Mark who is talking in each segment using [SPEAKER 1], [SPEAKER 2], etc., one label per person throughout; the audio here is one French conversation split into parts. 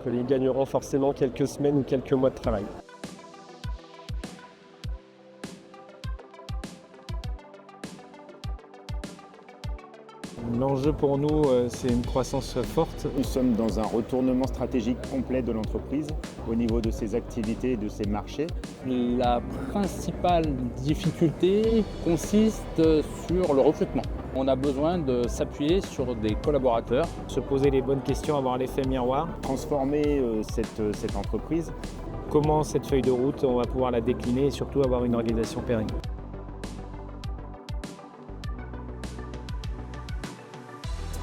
[SPEAKER 1] Ils gagneront forcément quelques semaines ou quelques mois de travail.
[SPEAKER 2] L'enjeu pour nous, c'est une croissance forte.
[SPEAKER 3] Nous sommes dans un retournement stratégique complet de l'entreprise au niveau de ses activités et de ses marchés.
[SPEAKER 4] La principale difficulté consiste sur le recrutement. On a besoin de s'appuyer sur des collaborateurs.
[SPEAKER 2] Se poser les bonnes questions, avoir l'effet miroir.
[SPEAKER 3] Transformer cette entreprise.
[SPEAKER 2] Comment cette feuille de route, on va pouvoir la décliner et surtout avoir une organisation pérenne.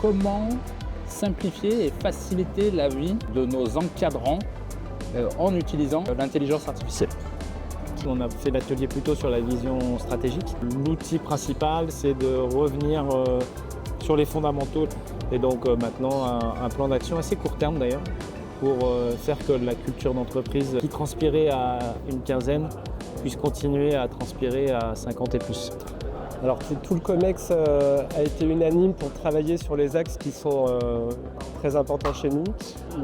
[SPEAKER 4] Comment simplifier et faciliter la vie de nos encadrants en utilisant l'intelligence artificielle.
[SPEAKER 2] On a fait l'atelier plutôt sur la vision stratégique. L'outil principal, c'est de revenir sur les fondamentaux et donc maintenant un plan d'action assez court terme d'ailleurs pour faire que la culture d'entreprise qui transpirait à une quinzaine puisse continuer à transpirer à 50 et plus.
[SPEAKER 1] Alors tout le COMEX a été unanime pour travailler sur les axes qui sont très importants chez nous.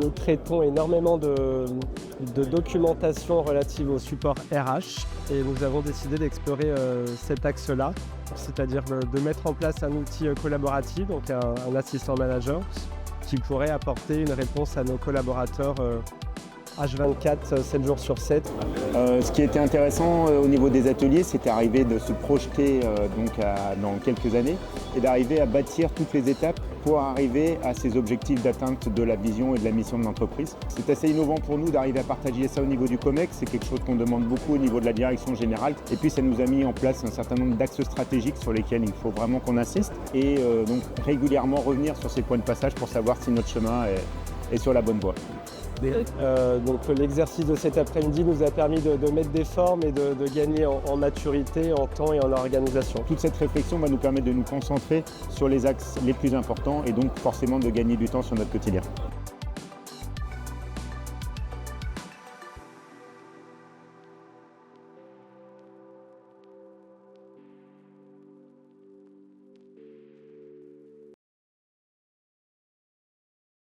[SPEAKER 1] Nous traitons énormément de documentation relative au support RH et nous avons décidé d'explorer cet axe-là, c'est-à-dire de mettre en place un outil collaboratif, donc un assistant manager, qui pourrait apporter une réponse à nos collaborateurs H24, 7 jours sur 7.
[SPEAKER 3] Ce qui était intéressant au niveau des ateliers, c'était d'arriver de se projeter dans quelques années et d'arriver à bâtir toutes les étapes pour arriver à ces objectifs d'atteinte de la vision et de la mission de l'entreprise. C'est assez innovant pour nous d'arriver à partager ça au niveau du COMEX, c'est quelque chose qu'on demande beaucoup au niveau de la direction générale et puis ça nous a mis en place un certain nombre d'axes stratégiques sur lesquels il faut vraiment qu'on insiste et donc régulièrement revenir sur ces points de passage pour savoir si notre chemin est sur la bonne voie.
[SPEAKER 1] Donc l'exercice de cet après-midi nous a permis de mettre des formes et de gagner en maturité, en temps et en organisation.
[SPEAKER 3] Toute cette réflexion va nous permettre de nous concentrer sur les axes les plus importants et donc forcément de gagner du temps sur notre quotidien.